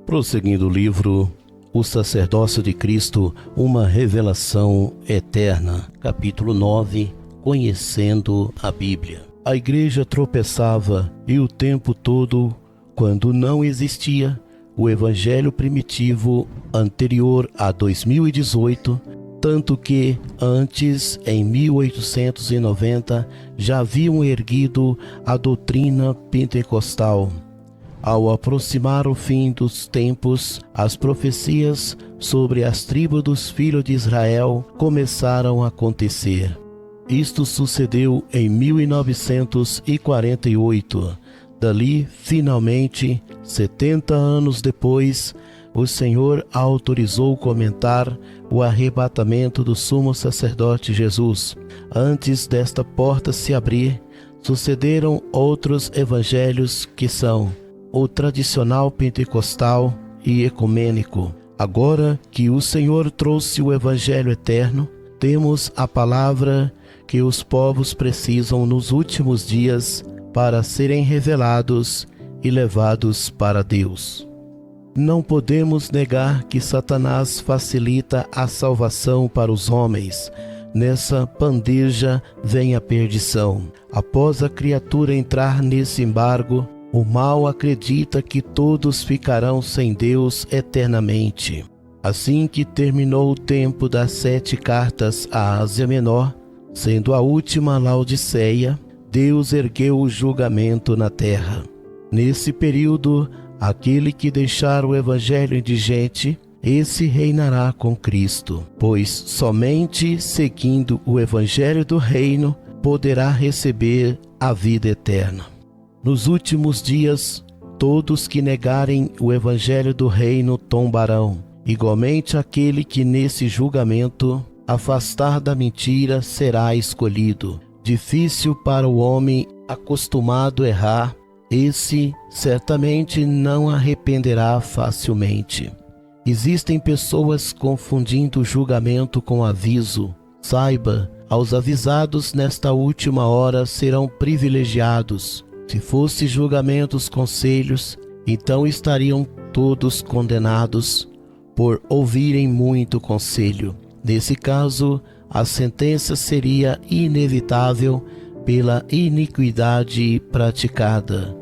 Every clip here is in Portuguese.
Prosseguindo o livro O Sacerdócio de Cristo, uma revelação eterna. Capítulo 9, Conhecendo a Bíblia. A igreja tropeçava e o tempo todo, quando não existia o evangelho primitivo anterior a 2018, tanto que antes, em 1890, já haviam erguido a doutrina pentecostal. Ao aproximar o fim dos tempos, as profecias sobre as tribos dos filhos de Israel começaram a acontecer. Isto sucedeu em 1948. Dali, finalmente, 70 anos depois, o Senhor autorizou comentar o arrebatamento do sumo sacerdote Jesus. Antes desta porta se abrir, sucederam outros evangelhos que são o tradicional pentecostal e ecumênico. Agora que o Senhor trouxe o evangelho eterno, temos a palavra que os povos precisam nos últimos dias para serem revelados e levados para Deus. Não podemos negar que Satanás facilita a salvação para os homens. Nessa bandeja vem a perdição. Após a criatura entrar nesse embargo, o mal acredita que todos ficarão sem Deus eternamente. Assim que terminou o tempo das 7 cartas à Ásia Menor, sendo a última Laodiceia, Deus ergueu o julgamento na terra. Nesse período, aquele que deixar o evangelho indigente, esse reinará com Cristo, pois somente seguindo o evangelho do reino poderá receber a vida eterna. Nos últimos dias, todos que negarem o evangelho do reino tombarão. Igualmente aquele que nesse julgamento afastar da mentira será escolhido. Difícil para o homem acostumado a errar, esse certamente não arrependerá facilmente. Existem pessoas confundindo julgamento com aviso. Saiba, aos avisados nesta última hora serão privilegiados. Se fosse julgamento os conselhos, então estariam todos condenados por ouvirem muito conselho. Nesse caso, a sentença seria inevitável pela iniquidade praticada,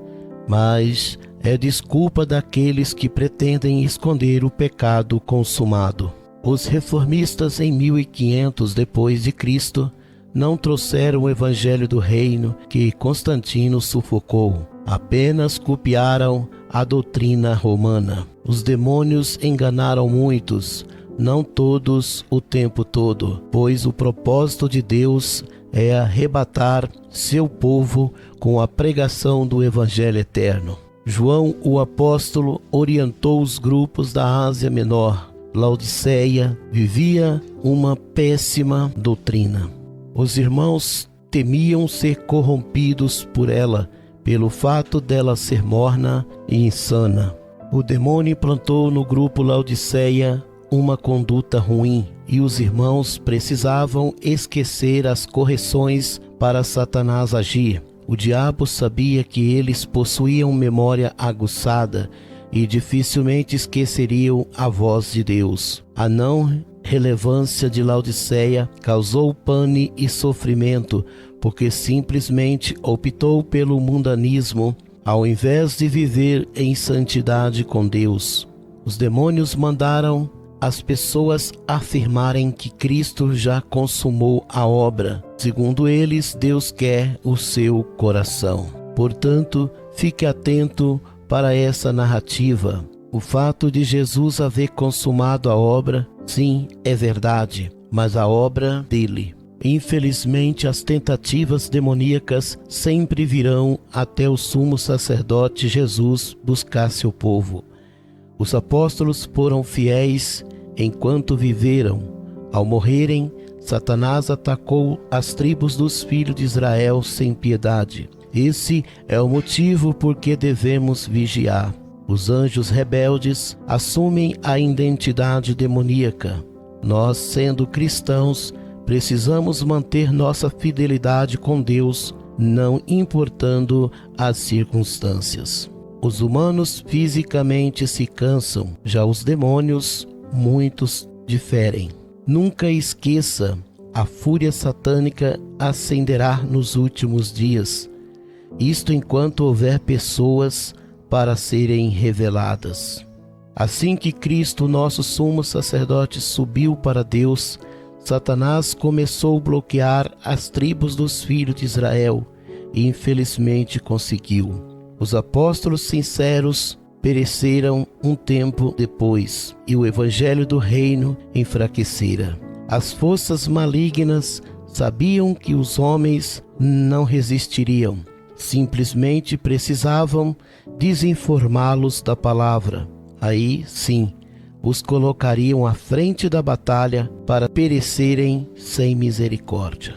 mas é desculpa daqueles que pretendem esconder o pecado consumado. Os reformistas em 1500 depois de Cristo não trouxeram o evangelho do reino que Constantino sufocou. Apenas copiaram a doutrina romana. Os demônios enganaram muitos, não todos o tempo todo, pois o propósito de Deus é arrebatar seu povo com a pregação do evangelho eterno. João, o apóstolo, orientou os grupos da Ásia Menor. Laodiceia vivia uma péssima doutrina. Os irmãos temiam ser corrompidos por ela, pelo fato dela ser morna e insana. O demônio implantou no grupo Laodiceia uma conduta ruim, e os irmãos precisavam esquecer as correções para Satanás agir. O diabo sabia que eles possuíam memória aguçada e dificilmente esqueceriam a voz de Deus. A não relevância de Laodiceia causou pane e sofrimento, porque simplesmente optou pelo mundanismo, ao invés de viver em santidade com Deus. Os demônios mandaram as pessoas afirmarem que Cristo já consumou a obra. Segundo eles, Deus quer o seu coração. Portanto, fique atento para essa narrativa. O fato de Jesus haver consumado a obra, sim, é verdade, mas a obra dele. Infelizmente, as tentativas demoníacas sempre virão até o sumo sacerdote Jesus buscar seu povo. Os apóstolos foram fiéis enquanto viveram. Ao morrerem, Satanás atacou as tribos dos filhos de Israel sem piedade. Esse é o motivo por que devemos vigiar. Os anjos rebeldes assumem a identidade demoníaca. Nós, sendo cristãos, precisamos manter nossa fidelidade com Deus, não importando as circunstâncias. Os humanos fisicamente se cansam, já os demônios, muitos diferem. Nunca esqueça, a fúria satânica ascenderá nos últimos dias. Isto enquanto houver pessoas para serem reveladas. Assim que Cristo, nosso sumo sacerdote, subiu para Deus, Satanás começou a bloquear as tribos dos filhos de Israel e infelizmente conseguiu. Os apóstolos sinceros pereceram um tempo depois e o evangelho do reino enfraquecera. As forças malignas sabiam que os homens não resistiriam, simplesmente precisavam desinformá-los da palavra. Aí sim, os colocariam à frente da batalha para perecerem sem misericórdia.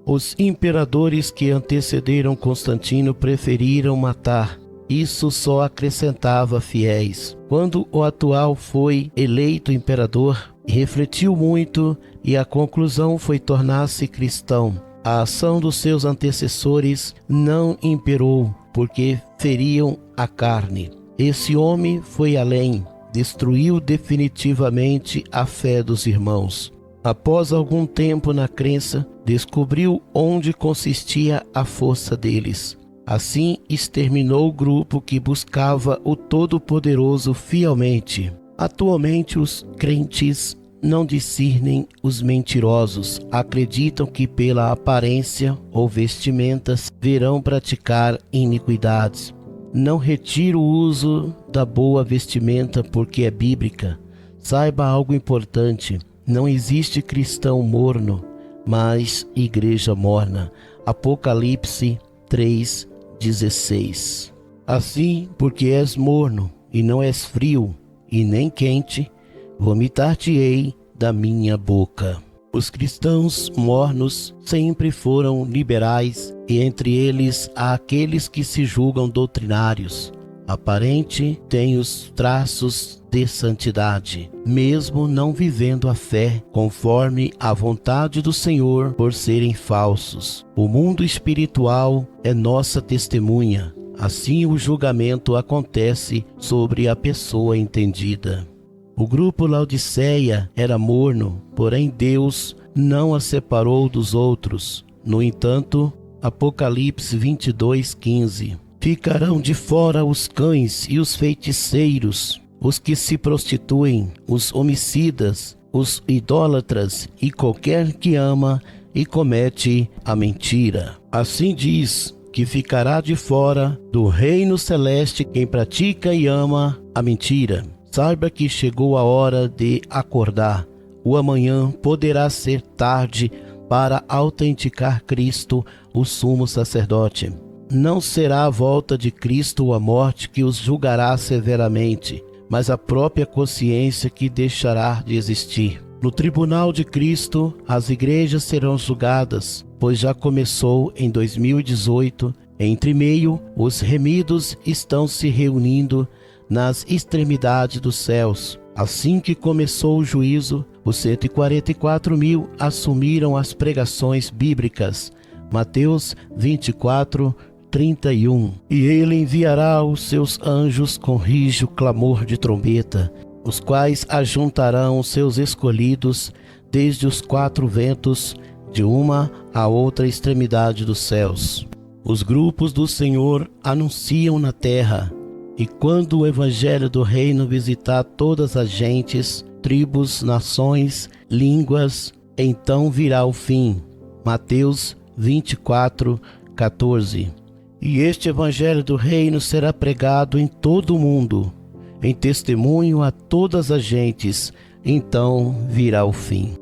Os imperadores que antecederam Constantino preferiram matar. Isso só acrescentava fiéis. Quando o atual foi eleito imperador, refletiu muito e a conclusão foi tornar-se cristão. A ação dos seus antecessores não imperou, porque feriam a carne. Esse homem foi além, destruiu definitivamente a fé dos irmãos. Após algum tempo na crença, descobriu onde consistia a força deles. Assim, exterminou o grupo que buscava o Todo-Poderoso fielmente. Atualmente, os crentes não discernem os mentirosos, acreditam que pela aparência ou vestimentas verão praticar iniquidades. Não retire o uso da boa vestimenta porque é bíblica. Saiba algo importante, não existe cristão morno, mas igreja morna. Apocalipse 3:16. Assim, porque és morno e não és frio e nem quente, vomitar-te-ei da minha boca. Os cristãos mornos sempre foram liberais e entre eles há aqueles que se julgam doutrinários. Aparente têm os traços de santidade, mesmo não vivendo a fé conforme a vontade do Senhor por serem falsos. O mundo espiritual é nossa testemunha. Assim o julgamento acontece sobre a pessoa entendida. O grupo Laodiceia era morno, porém Deus não a separou dos outros. No entanto, Apocalipse 22:15. Ficarão de fora os cães e os feiticeiros, os que se prostituem, os homicidas, os idólatras e qualquer que ama e comete a mentira. Assim diz que ficará de fora do reino celeste quem pratica e ama a mentira. Saiba que chegou a hora de acordar. O amanhã poderá ser tarde para autenticar Cristo, o sumo sacerdote. Não será a volta de Cristo ou a morte que os julgará severamente, mas a própria consciência que deixará de existir. No tribunal de Cristo, as igrejas serão julgadas, pois já começou em 2018. Entre meio, os remidos estão se reunindo nas extremidades dos céus. Assim que começou o juízo, os 144.000 assumiram as pregações bíblicas. Mateus 24:31. E ele enviará os seus anjos com rijo clamor de trombeta, os quais ajuntarão os seus escolhidos desde os 4 ventos, de uma a outra extremidade dos céus. Os grupos do Senhor anunciam na terra, e quando o evangelho do reino visitar todas as gentes, tribos, nações, línguas, então virá o fim. Mateus 24:14. E este evangelho do reino será pregado em todo o mundo, em testemunho a todas as gentes, então virá o fim.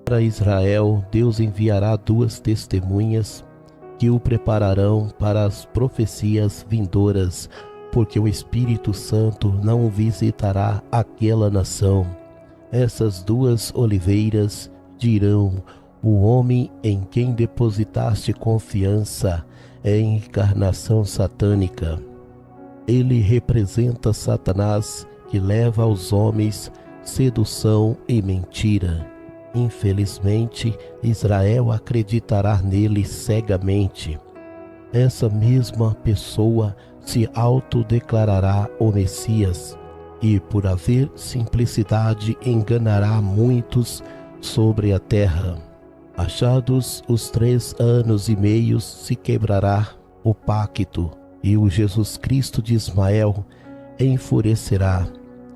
Para Israel, Deus enviará 2 testemunhas que o prepararão para as profecias vindouras, porque o Espírito Santo não visitará aquela nação. Essas 2 oliveiras dirão: o homem em quem depositaste confiança é encarnação satânica. Ele representa Satanás, que leva aos homens sedução e mentira. Infelizmente, Israel acreditará nele cegamente. Essa mesma pessoa se autodeclarará o Messias, e por haver simplicidade enganará muitos sobre a terra. Achados os 3 anos e meio, se quebrará o pacto, e o Jesus Cristo de Ismael enfurecerá.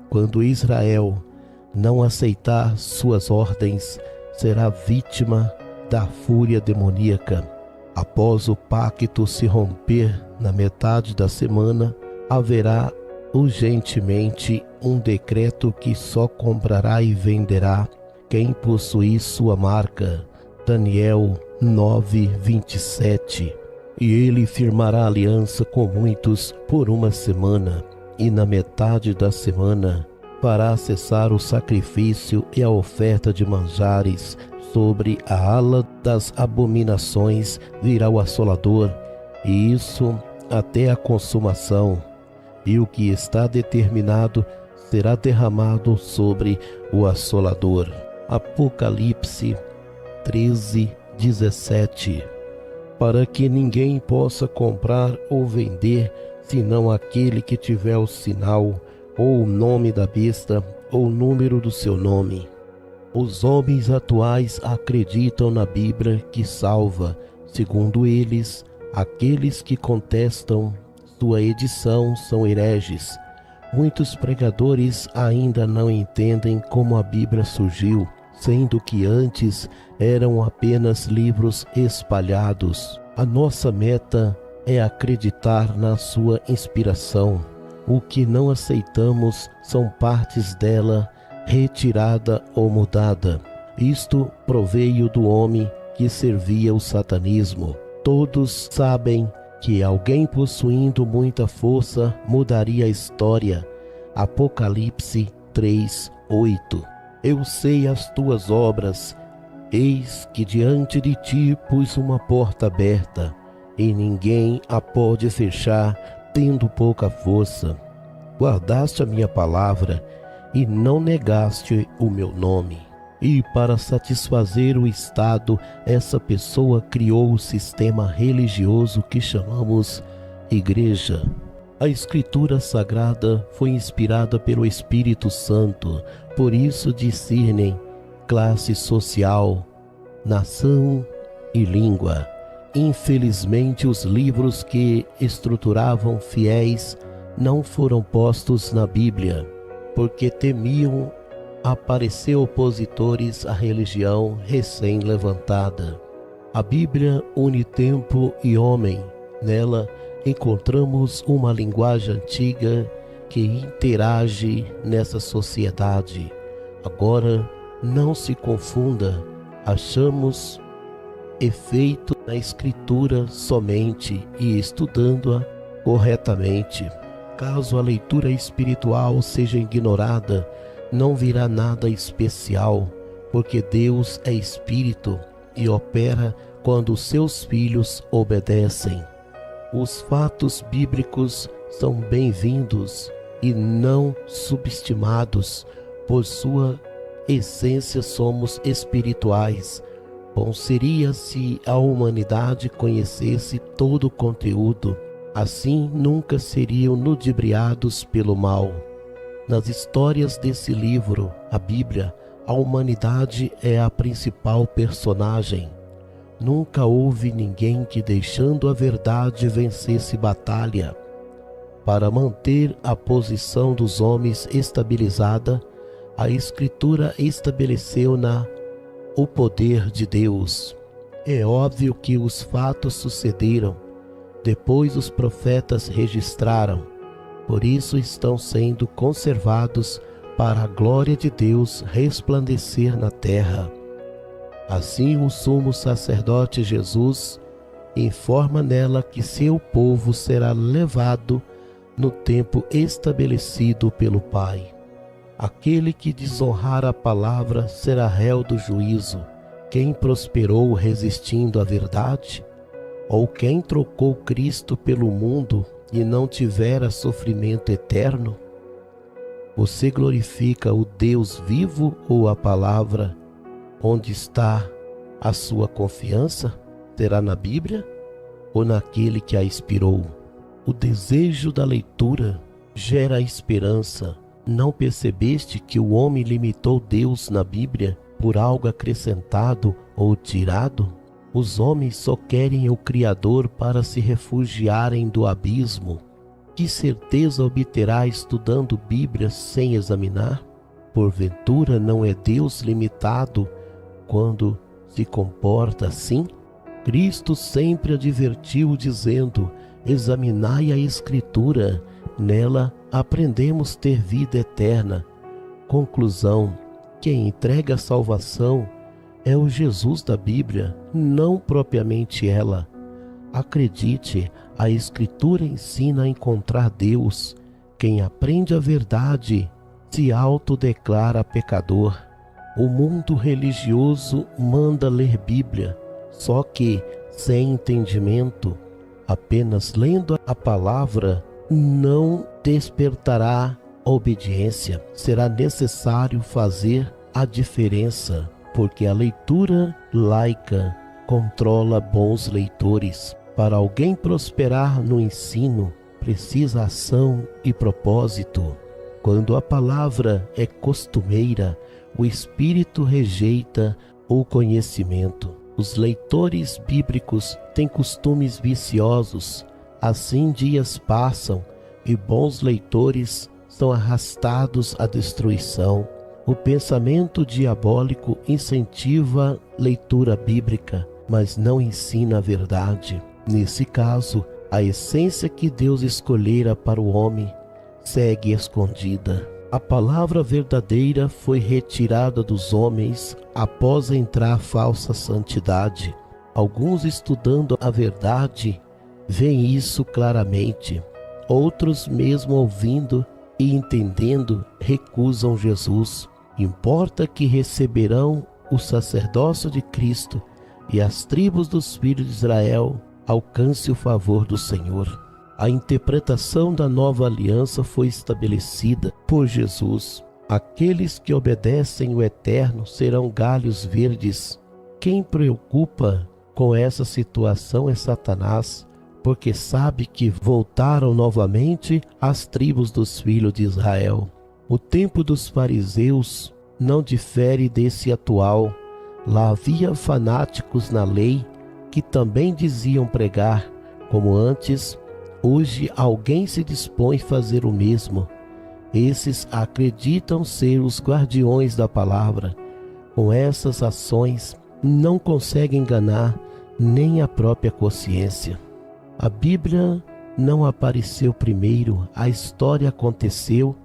Quando Israel não aceitar suas ordens, será vítima da fúria demoníaca. Após o pacto se romper na metade da semana, haverá urgentemente um decreto que só comprará e venderá quem possuir sua marca. Daniel 9:27. E ele firmará aliança com muitos por 1 semana, e na metade da semana fará cessar o sacrifício e a oferta de manjares. Sobre a ala das abominações virá o assolador, e isso até a consumação, e o que está determinado será derramado sobre o assolador. Apocalipse 13:17. Para que ninguém possa comprar ou vender, senão aquele que tiver o sinal, ou o nome da besta, ou o número do seu nome. Os homens atuais acreditam na Bíblia que salva. Segundo eles, aqueles que contestam sua edição são hereges. Muitos pregadores ainda não entendem como a Bíblia surgiu, sendo que antes eram apenas livros espalhados. A nossa meta é acreditar na sua inspiração. O que não aceitamos são partes dela retirada ou mudada. Isto proveio do homem que servia o satanismo. Todos sabem que alguém possuindo muita força mudaria a história. Apocalipse 3:8. Eu sei as tuas obras, eis que diante de ti pus uma porta aberta, e ninguém a pode fechar, tendo pouca força. Guardaste a minha palavra, e não negaste o meu nome. E para satisfazer o Estado, essa pessoa criou o sistema religioso que chamamos Igreja. A Escritura Sagrada foi inspirada pelo Espírito Santo, por isso discernem classe social, nação e língua. Infelizmente, os livros que estruturavam fiéis não foram postos na Bíblia, porque temiam aparecer opositores à religião recém-levantada. A Bíblia une tempo e homem. Nela encontramos uma linguagem antiga que interage nessa sociedade. Agora, não se confunda, achamos efeito na Escritura somente e estudando-a corretamente. Caso a leitura espiritual seja ignorada, não virá nada especial, porque Deus é Espírito e opera quando seus filhos obedecem. Os fatos bíblicos são bem-vindos e não subestimados. Por sua essência somos espirituais. Bom seria se a humanidade conhecesse todo o conteúdo. Assim nunca seriam ludibriados pelo mal. Nas histórias desse livro, a Bíblia, a humanidade é a principal personagem. Nunca houve ninguém que, deixando a verdade, vencesse batalha. Para manter a posição dos homens estabilizada, a Escritura estabeleceu-na o poder de Deus. É óbvio que os fatos sucederam. Depois os profetas registraram, por isso estão sendo conservados para a glória de Deus resplandecer na terra. Assim o sumo sacerdote Jesus informa nela que seu povo será levado no tempo estabelecido pelo Pai. Aquele que desonrar a palavra será réu do juízo. Quem prosperou resistindo à verdade? Ou quem trocou Cristo pelo mundo e não tivera sofrimento eterno? Você glorifica o Deus vivo ou a palavra? Onde está a sua confiança? Será na Bíblia ou naquele que a inspirou? O desejo da leitura gera esperança. Não percebeste que o homem limitou Deus na Bíblia por algo acrescentado ou tirado? Os homens só querem o Criador para se refugiarem do abismo. Que certeza obterá estudando Bíblia sem examinar? Porventura não é Deus limitado quando se comporta assim? Cristo sempre advertiu dizendo: examinai a Escritura, nela aprendemos ter vida eterna. Conclusão: quem entrega a salvação é o Jesus da Bíblia, não propriamente ela. Acredite, a Escritura ensina a encontrar Deus. Quem aprende a verdade se autodeclara pecador. O mundo religioso manda ler Bíblia, só que sem entendimento. Apenas lendo a palavra não despertará obediência. Será necessário fazer a diferença, porque a leitura laica controla bons leitores. Para alguém prosperar no ensino, precisa ação e propósito. Quando a palavra é costumeira, o espírito rejeita o conhecimento. Os leitores bíblicos têm costumes viciosos. Assim dias passam e bons leitores são arrastados à destruição. O pensamento diabólico incentiva leitura bíblica, mas não ensina a verdade. Nesse caso, a essência que Deus escolhera para o homem segue escondida. A palavra verdadeira foi retirada dos homens após entrar falsa santidade. Alguns, estudando a verdade, veem isso claramente. Outros, mesmo ouvindo e entendendo, recusam Jesus. Importa que receberão o sacerdócio de Cristo e as tribos dos filhos de Israel alcance o favor do Senhor. A interpretação da nova aliança foi estabelecida por Jesus. Aqueles que obedecem o Eterno serão galhos verdes. Quem preocupa com essa situação é Satanás, porque sabe que voltaram novamente as tribos dos filhos de Israel. O tempo dos fariseus não difere desse atual. Lá havia fanáticos na lei que também diziam pregar, como antes. Hoje alguém se dispõe a fazer o mesmo. Esses acreditam ser os guardiões da palavra. Com essas ações, não conseguem enganar nem a própria consciência. A Bíblia não apareceu primeiro, a história aconteceu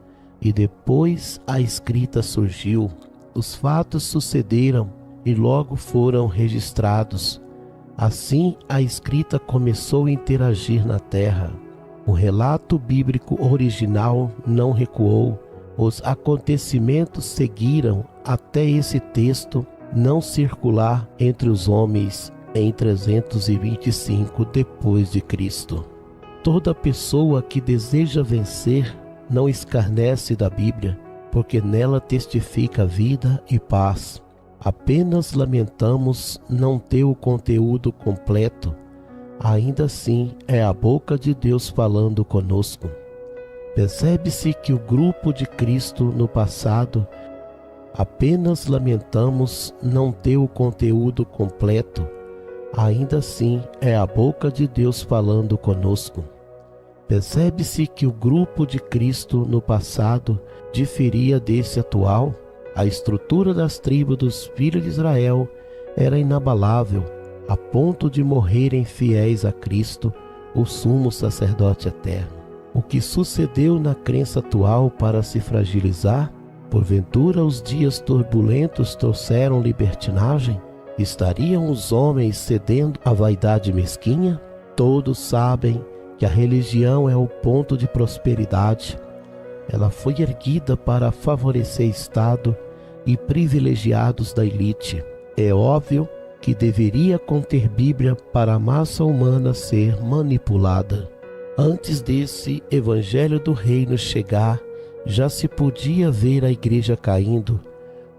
e depois a escrita surgiu. Os fatos sucederam e logo foram registrados. Assim, a escrita começou a interagir na terra. O relato bíblico original não recuou. Os acontecimentos seguiram até esse texto não circular entre os homens em 325 depois de Cristo. Toda pessoa que deseja vencer não escarnece da Bíblia, porque nela testifica vida e paz. Apenas lamentamos não ter o conteúdo completo. Ainda assim, é a boca de Deus falando conosco. Percebe-se que o grupo de Cristo no passado, apenas lamentamos não ter o conteúdo completo. Ainda assim, é a boca de Deus falando conosco. Percebe-se que o grupo de Cristo no passado diferia desse atual. A estrutura das tribos dos filhos de Israel era inabalável, a ponto de morrerem fiéis a Cristo, o sumo sacerdote eterno. O que sucedeu na crença atual para se fragilizar? Porventura os dias turbulentos trouxeram libertinagem? Estariam os homens cedendo à vaidade mesquinha? Todos sabem que a religião é o ponto de prosperidade. Ela foi erguida para favorecer Estado e privilegiados da elite. É óbvio que deveria conter Bíblia para a massa humana ser manipulada. Antes desse evangelho do reino chegar, já se podia ver a igreja caindo.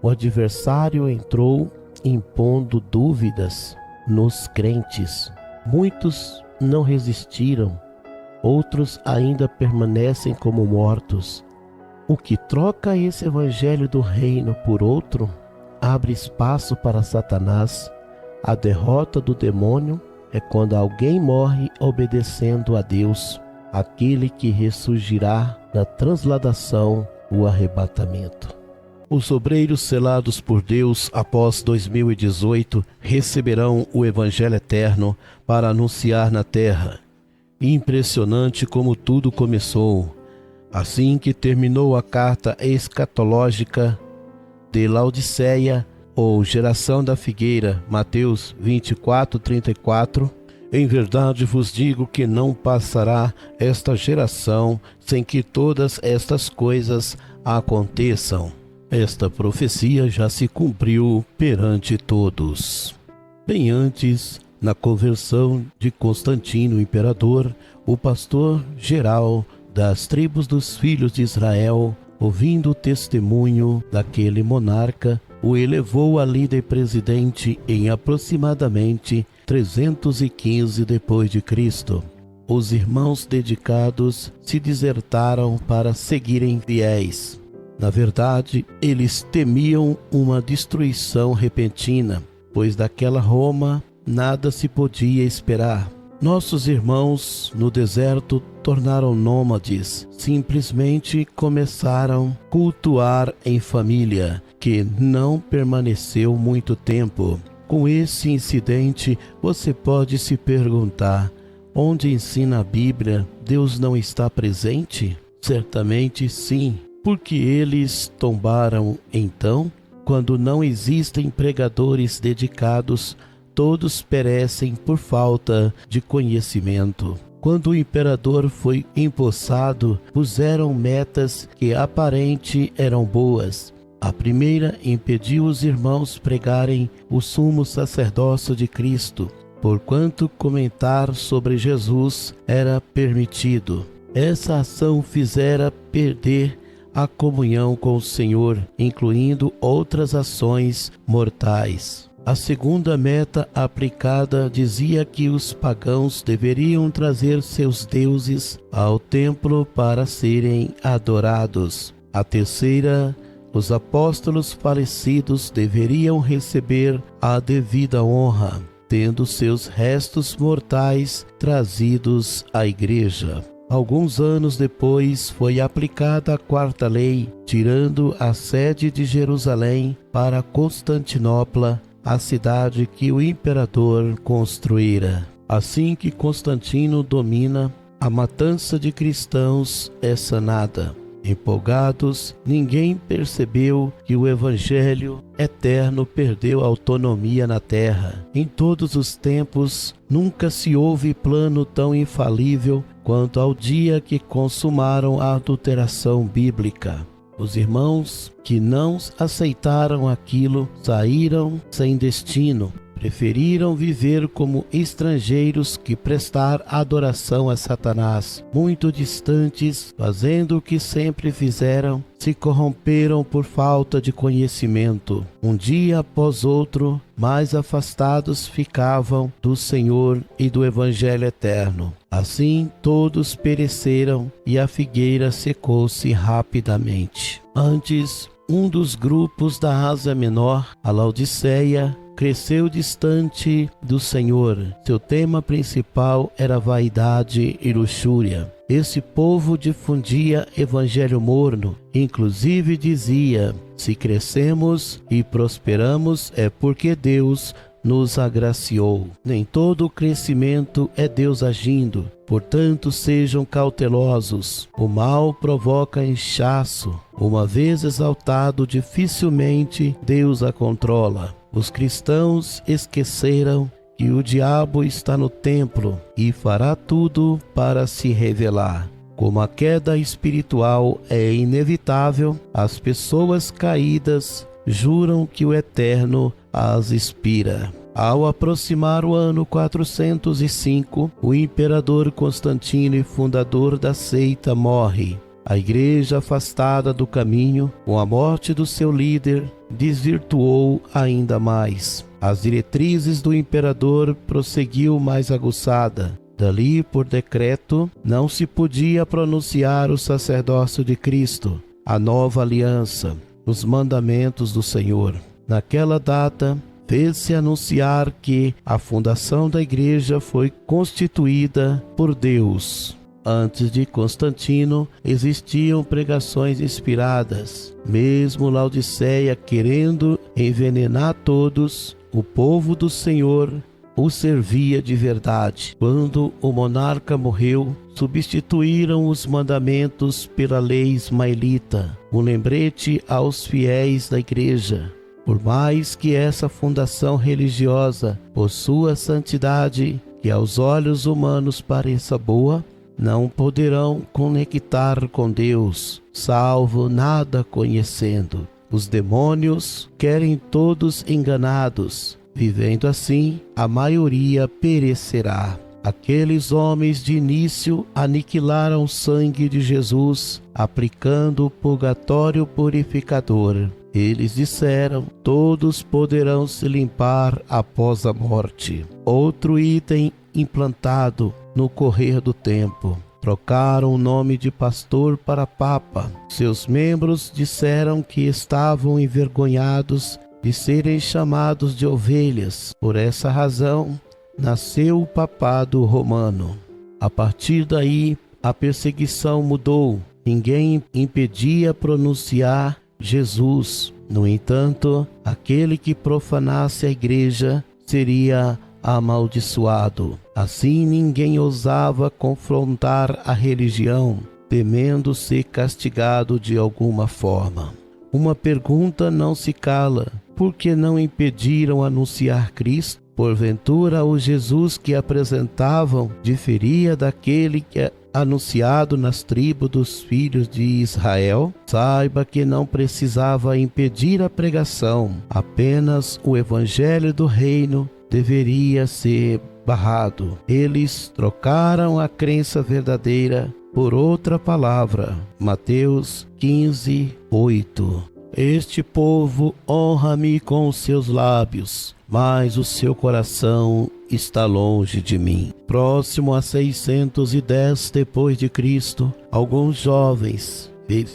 O adversário entrou impondo dúvidas nos crentes. Muitos não resistiram outros ainda permanecem como mortos. O que troca esse evangelho do reino por outro abre espaço para Satanás. A derrota do demônio é quando alguém morre obedecendo a Deus, aquele que ressurgirá na transladação, o arrebatamento. Os obreiros selados por Deus após 2018 receberão o Evangelho eterno para anunciar na terra. Impressionante como tudo começou. Assim que terminou a carta escatológica de Laodiceia, ou geração da figueira, Mateus 24:34, em verdade vos digo que não passará esta geração sem que todas estas coisas aconteçam. Esta profecia já se cumpriu perante todos. Bem antes, na conversão de Constantino imperador, o pastor geral das tribos dos filhos de Israel, ouvindo o testemunho daquele monarca, o elevou a líder presidente em aproximadamente 315 depois de Cristo. Os irmãos dedicados se desertaram para seguirem fiéis. Na verdade, eles temiam uma destruição repentina, pois daquela Roma nada se podia esperar. Nossos irmãos no deserto tornaram nômades, simplesmente começaram a cultuar em família, que não permaneceu muito tempo. Com esse incidente, você pode se perguntar: onde ensina a Bíblia, Deus não está presente? Certamente sim, porque eles tombaram então. Quando não existem pregadores dedicados, todos perecem por falta de conhecimento. Quando o imperador foi empossado, puseram metas que aparente eram boas. A primeira impediu os irmãos pregarem o sumo sacerdócio de Cristo, porquanto comentar sobre Jesus era permitido. Essa ação fizera perder a comunhão com o Senhor, incluindo outras ações mortais. A segunda meta aplicada dizia que os pagãos deveriam trazer seus deuses ao templo para serem adorados. A terceira, os apóstolos falecidos deveriam receber a devida honra, tendo seus restos mortais trazidos à igreja. Alguns anos depois foi aplicada a quarta lei, tirando a sede de Jerusalém para Constantinopla, a cidade que o imperador construíra. Assim que Constantino domina, a matança de cristãos é sanada. Empolgados, ninguém percebeu que o Evangelho eterno perdeu autonomia na terra. Em todos os tempos, nunca se houve plano tão infalível quanto ao dia que consumaram a adulteração bíblica. Os irmãos que não aceitaram aquilo saíram sem destino. Preferiram viver como estrangeiros que prestar adoração a Satanás. Muito distantes, fazendo o que sempre fizeram, se corromperam por falta de conhecimento. Um dia após outro, mais afastados ficavam do Senhor e do Evangelho eterno. Assim, todos pereceram e a figueira secou-se rapidamente. Antes, um dos grupos da Ásia Menor, a Laodiceia, cresceu distante do Senhor. Seu tema principal era vaidade e luxúria. Esse povo difundia evangelho morno, inclusive dizia: se crescemos e prosperamos é porque Deus nos agraciou. Nem todo o crescimento é Deus agindo, portanto sejam cautelosos. O mal provoca inchaço. Uma vez exaltado, dificilmente Deus a controla. Os cristãos esqueceram que o diabo está no templo e fará tudo para se revelar. Como a queda espiritual é inevitável, as pessoas caídas juram que o Eterno as inspira. Ao aproximar o ano 405, o imperador Constantino e fundador da seita morre. A igreja, afastada do caminho, com a morte do seu líder, desvirtuou ainda mais. As diretrizes do imperador prosseguiu mais aguçada. Dali, por decreto, não se podia pronunciar o sacerdócio de Cristo, a nova aliança, os mandamentos do Senhor. Naquela data, fez-se anunciar que a fundação da igreja foi constituída por Deus. Antes de Constantino, existiam pregações inspiradas. Mesmo Laodiceia, querendo envenenar todos, o povo do Senhor o servia de verdade. Quando o monarca morreu, substituíram os mandamentos pela lei ismaelita, um lembrete aos fiéis da igreja. Por mais que essa fundação religiosa possua santidade que aos olhos humanos pareça boa, não poderão conectar com Deus, salvo nada conhecendo. Os demônios querem todos enganados. Vivendo assim, a maioria perecerá. Aqueles homens de início aniquilaram o sangue de Jesus, aplicando o purgatório purificador. Eles disseram: todos poderão se limpar após a morte. Outro item implantado no correr do tempo: trocaram o nome de pastor para papa. Seus membros disseram que estavam envergonhados de serem chamados de ovelhas. Por essa razão, nasceu o papado romano. A partir daí, a perseguição mudou. Ninguém impedia pronunciar Jesus. No entanto, aquele que profanasse a igreja seria amaldiçoado. Assim, ninguém ousava confrontar a religião, temendo ser castigado de alguma forma. Uma pergunta não se cala: por que não impediram anunciar Cristo? Porventura, o Jesus que apresentavam diferia daquele que é anunciado nas tribos dos filhos de Israel? Saiba que não precisava impedir a pregação, apenas o evangelho do reino deveria ser barrado. Eles trocaram a crença verdadeira por outra palavra. Mateus 15:8. Este povo honra-me com os seus lábios, mas o seu coração está longe de mim. Próximo a 610 depois de Cristo, alguns jovens,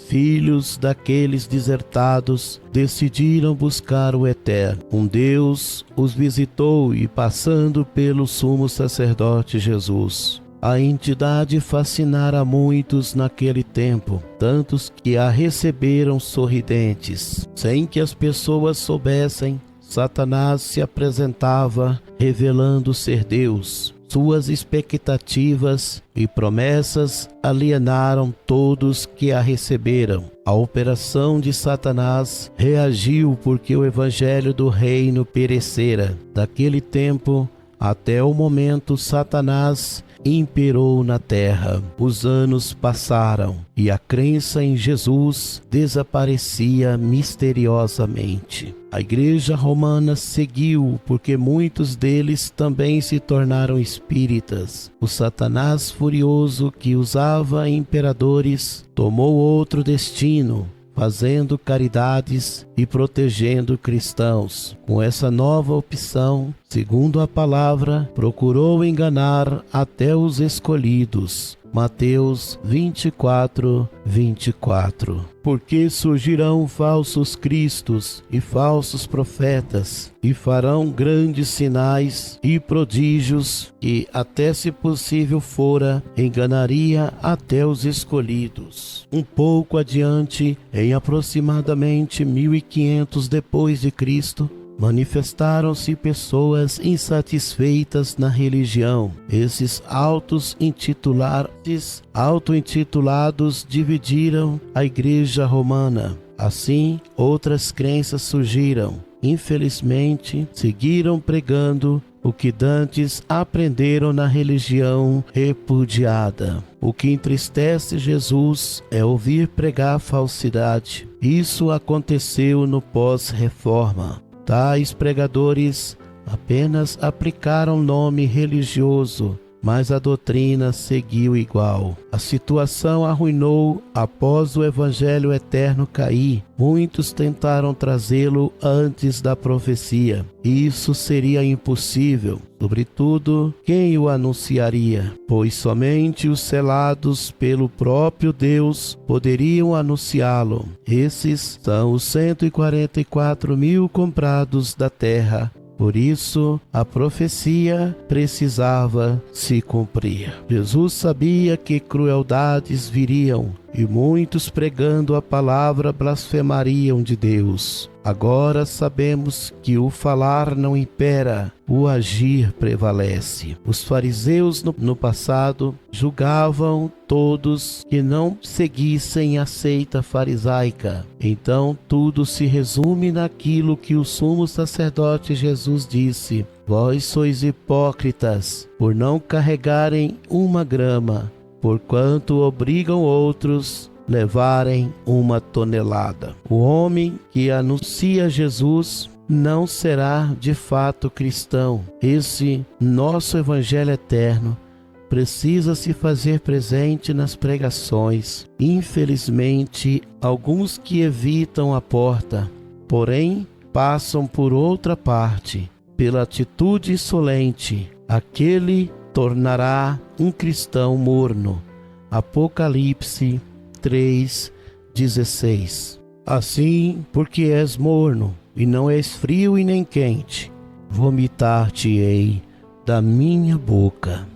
filhos daqueles desertados, decidiram buscar o Eterno. Um Deus os visitou e, passando pelo sumo sacerdote Jesus, a entidade fascinara muitos naquele tempo, tantos que a receberam sorridentes. Sem que as pessoas soubessem, Satanás se apresentava, revelando ser Deus. Suas expectativas e promessas alienaram todos que a receberam. A operação de Satanás reagiu porque o evangelho do reino perecera. Daquele tempo até o momento, Satanás imperou na terra. Os anos passaram e a crença em Jesus desaparecia misteriosamente. A igreja romana seguiu, porque muitos deles também se tornaram espíritas. O Satanás furioso, que usava imperadores, tomou outro destino, fazendo caridades e protegendo cristãos. Com essa nova opção, segundo a palavra, procurou enganar até os escolhidos. Mateus 24:24. Porque surgirão falsos cristos e falsos profetas, e farão grandes sinais e prodígios, que até, se possível fora, enganaria até os escolhidos. Um pouco adiante, em aproximadamente 1500 depois de Cristo, manifestaram-se pessoas insatisfeitas na religião. Esses auto-intitulados dividiram a igreja romana. Assim, outras crenças surgiram. Infelizmente, seguiram pregando o que dantes aprenderam na religião repudiada. O que entristece Jesus é ouvir pregar falsidade. Isso aconteceu no pós-reforma. Tais pregadores apenas aplicaram nome religioso, mas a doutrina seguiu igual. A situação arruinou após o evangelho eterno cair. Muitos tentaram trazê-lo antes da profecia. Isso seria impossível. Sobretudo, quem o anunciaria? Pois somente os selados pelo próprio Deus poderiam anunciá-lo. Esses são os 144.000 comprados da terra. Por isso, a profecia precisava se cumprir. Jesus sabia que crueldades viriam e muitos pregando a palavra blasfemariam de Deus. Agora sabemos que o falar não impera, o agir prevalece. Os fariseus no passado julgavam todos que não seguissem a seita farisaica. Então tudo se resume naquilo que o sumo sacerdote Jesus disse: vós sois hipócritas, por não carregarem uma grama, porquanto obrigam outros levarem uma tonelada. O homem que anuncia Jesus não será de fato cristão. Esse nosso evangelho eterno precisa se fazer presente nas pregações. Infelizmente, alguns que evitam a porta, porém passam por outra parte, pela atitude insolente, aquele tornará um cristão morno. Apocalipse 3:16. Assim, porque és morno, e não és frio e nem quente, vomitar-te-ei da minha boca.